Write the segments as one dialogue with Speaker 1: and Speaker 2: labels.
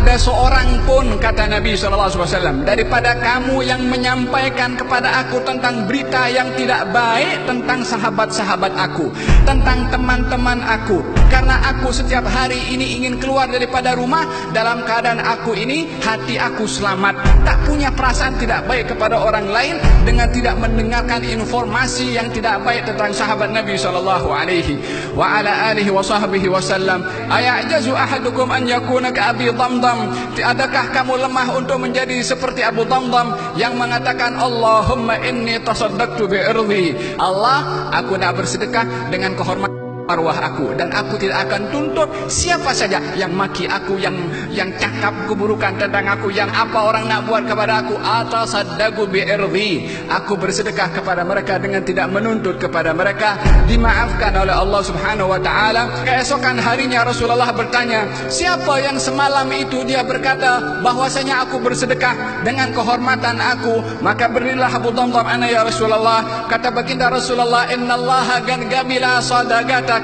Speaker 1: ada seorang pun, kata Nabi SAW, daripada kamu yang menyampaikan kepada aku tentang berita yang tidak baik tentang sahabat-sahabat aku, tentang teman-teman aku. Karena aku setiap hari ini ingin keluar daripada rumah dalam keadaan aku ini hati aku selamat, tak punya perasaan tidak baik kepada orang lain dengan tidak mendengarkan informasi yang tidak baik tentang sahabat Nabi sallallahu alaihi wa ala alihi wa sahbihi wasallam. Ayajazu ahadukum an yakuna ka Abi Damdam, adakah kamu lemah untuk menjadi seperti Abu Damdam yang mengatakan Allahumma inni tasaddaqtu bi irdi, Allah, aku nak bersedekah dengan kehormatan arwah aku, dan aku tidak akan tuntut siapa saja yang maki aku, yang cakap keburukan tentang aku, yang apa orang nak buat kepada aku. Atasaddaqu bi irdi, aku bersedekah kepada mereka dengan tidak menuntut kepada mereka, dimaafkan oleh Allah Subhanahu wa taala. Keesokan harinya Rasulullah bertanya, siapa yang semalam itu dia berkata bahwasanya aku bersedekah dengan kehormatan aku? Maka berilah Abu Damdam, ana ya Rasulullah. Kata baginda Rasulullah, innallaha qad qabila sadaqata,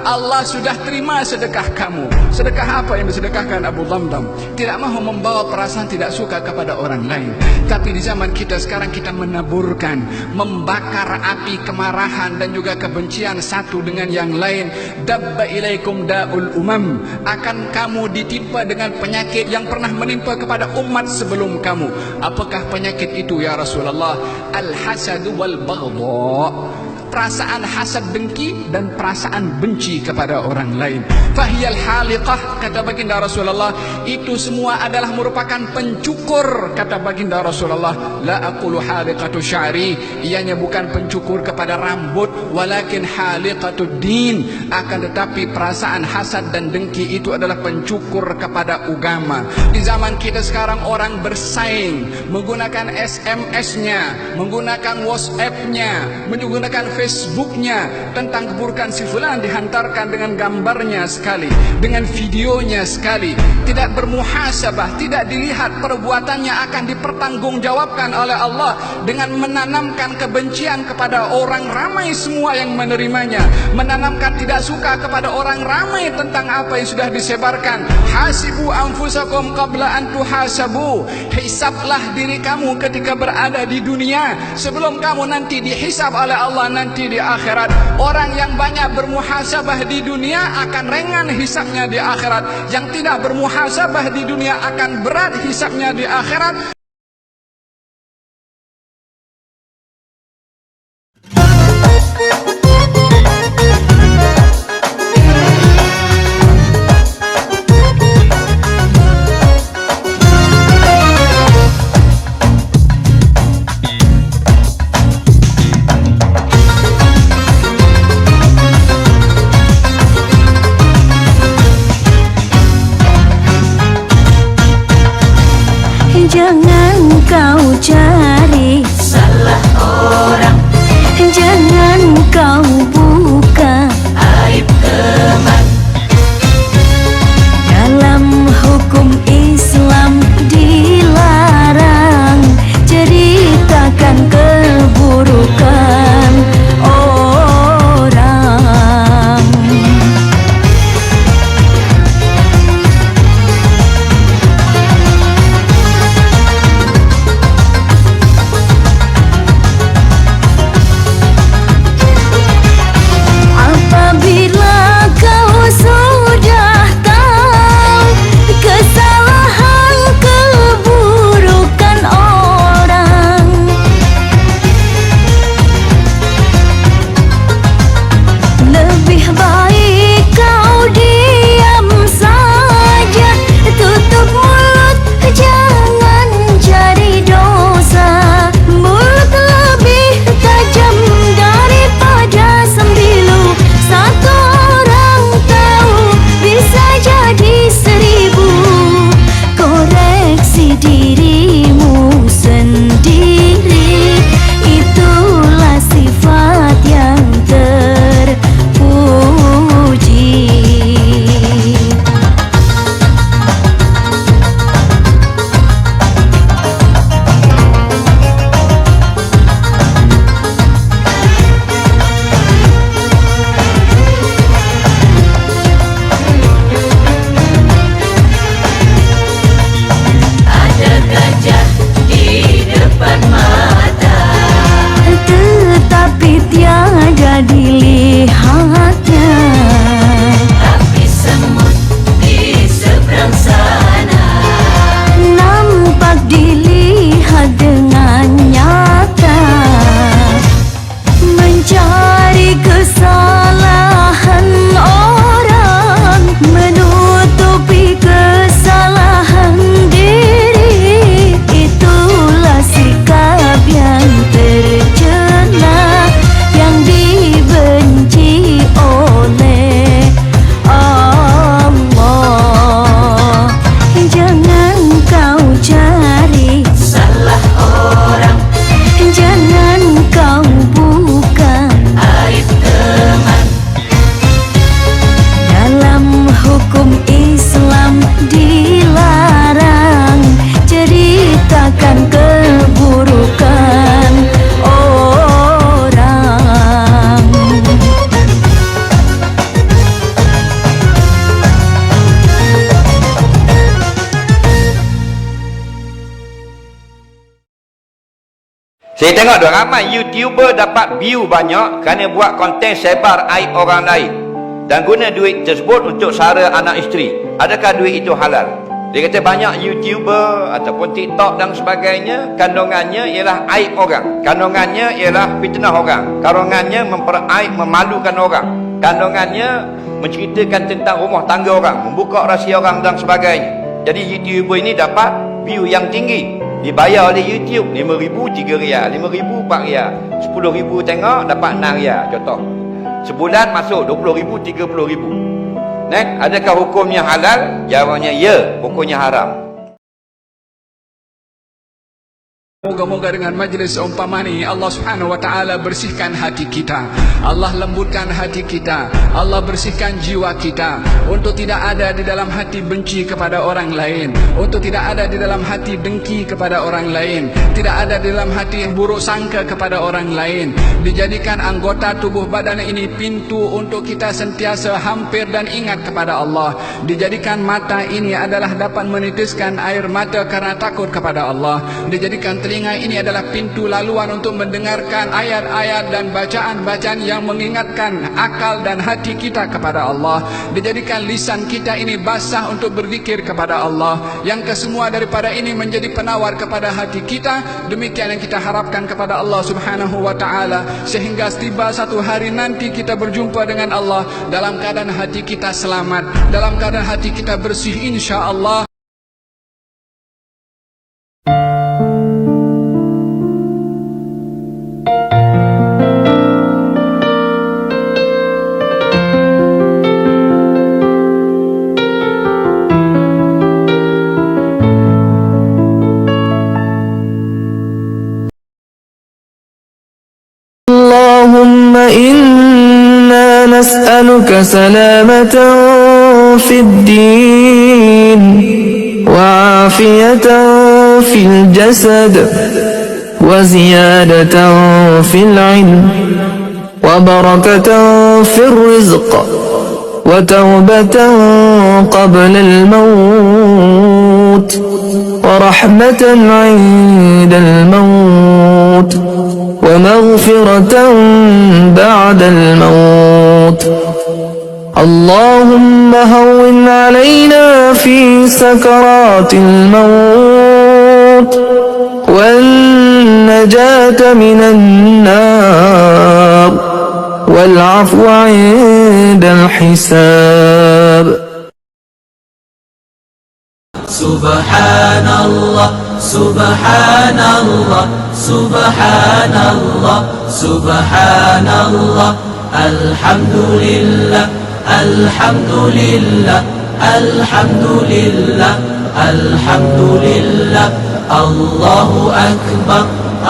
Speaker 1: Allah sudah terima sedekah kamu. Sedekah apa yang disedekahkan Abu Damdam? Tidak mahu membawa perasaan tidak suka kepada orang lain. Tapi di zaman kita sekarang kita menaburkan, membakar api kemarahan dan juga kebencian satu dengan yang lain. Dabba ilaikum da'ul umam, akan kamu ditimpa dengan penyakit yang pernah menimpa kepada umat sebelum kamu. Apakah penyakit itu ya Rasulullah? Al-hasadu wal baghdha, perasaan hasad dengki dan perasaan benci kepada orang lain. Fahiyal haliqah, kata baginda Rasulullah, itu semua adalah merupakan pencukur, kata baginda Rasulullah. La aqulu haliqatu sya'ri, ianya bukan pencukur kepada rambut, walakin haliqatu din, akan tetapi perasaan hasad dan dengki itu adalah pencukur kepada agama. Di zaman kita sekarang orang bersaing menggunakan SMS-nya, menggunakan WhatsApp-nya, menggunakan Facebooknya tentang keburukan si fulan, dihantarkan dengan gambarnya sekali, dengan videonya sekali, tidak bermuhasabah, tidak dilihat perbuatannya akan dipertanggungjawabkan oleh Allah dengan menanamkan kebencian kepada orang ramai semua yang menerimanya, menanamkan tidak suka kepada orang ramai tentang apa yang sudah disebarkan. Hasibu anfusakum qabla an tuhasabu, hisablah diri kamu ketika berada di dunia sebelum kamu nanti dihisab oleh Allah nanti di akhirat. Orang yang banyak bermuhasabah di dunia akan ringan hisabnya di akhirat, yang tidak bermuhasabah di dunia akan berat hisabnya di akhirat.
Speaker 2: Jangan kau cari salah orang, jangan kau buka aib teman. Dalam hukum Islam dilarang ceritakan keburukan orang.
Speaker 3: Saya tengok dah ramai YouTuber dapat view banyak kerana buat konten sebar aib orang lain dan guna duit tersebut untuk sara anak isteri. Adakah duit itu halal? Dia kata banyak YouTuber ataupun TikTok dan sebagainya, kandungannya ialah aib orang, kandungannya ialah fitnah orang, kandungannya memperaib, memalukan orang, kandungannya menceritakan tentang rumah tangga orang, membuka rahsia orang dan sebagainya. Jadi YouTuber ini dapat view yang tinggi, dibayar oleh YouTube 5,000 3 rial, 5,000 4 rial, 10,000 tengok dapat 6 rial contoh. Sebulan masuk 20,000 30,000. Adakah hukumnya halal? Jawabnya ya, hukumnya haram.
Speaker 1: Moga-moga dengan majlis umpama ini Allah Subhanahu wa taala bersihkan hati kita. Allah lembutkan hati kita. Allah bersihkan jiwa kita untuk tidak ada di dalam hati benci kepada orang lain, untuk tidak ada di dalam hati dengki kepada orang lain, tidak ada di dalam hati buruk sangka kepada orang lain. Dijadikan anggota tubuh badan ini pintu untuk kita sentiasa hampir dan ingat kepada Allah. Dijadikan mata ini adalah dapat menitiskan air mata karena takut kepada Allah. Dijadikan telinga ini adalah pintu laluan untuk mendengarkan ayat-ayat dan bacaan-bacaan yang mengingatkan akal dan hati kita kepada Allah. Dijadikan lisan kita ini basah untuk berzikir kepada Allah. Yang kesemua daripada ini menjadi penawar kepada hati kita. Demikian yang kita harapkan kepada Allah Subhanahu wa taala, sehingga tiba satu hari nanti kita berjumpa dengan Allah dalam keadaan hati kita selamat, dalam keadaan hati kita bersih insya-Allah.
Speaker 4: اللهم إنا نسألك سلامة في الدين وعافية في الجسد وزيادة في العلم وبركة في الرزق وتوبة قبل الموت ورحمة عند الموت ومغفرة بعد الموت. اللهم هون علينا في سكرات الموت والنجاة من النار والعفو عند الحساب.
Speaker 5: سبحان الله سبحان الله سبحان الله سبحان الله الحمد لله الحمد لله الحمد لله الحمد لله الله أكبر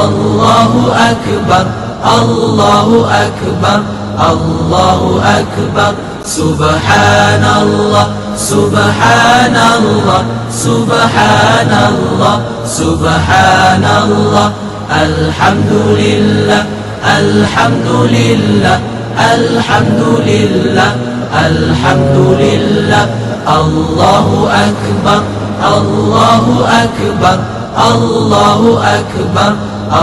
Speaker 5: الله أكبر الله أكبر الله أكبر سبحان الله سبحان الله سبحان الله سبحان الله الحمد لله الحمد لله الحمد لله الحمد لله الله أكبر الله أكبر الله أكبر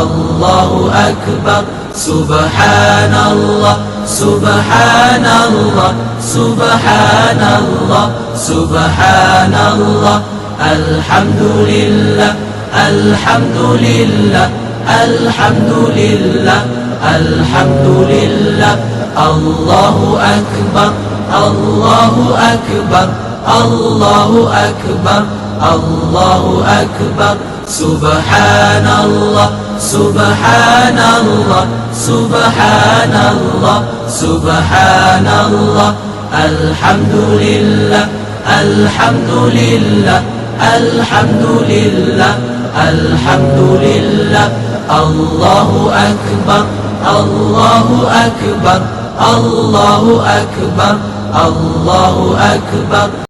Speaker 5: الله أكبر سبحان الله سبحان الله سبحان الله سبحان الله الحمد لله الحمد لله الحمد لله الحمد لله الله أكبر الله أكبر الله أكبر الله أكبر سبحان الله سبحان الله سبحان الله سبحان الله الحمد لله الحمد لله الحمد لله الحمد لله الله أكبر الله أكبر الله أكبر الله أكبر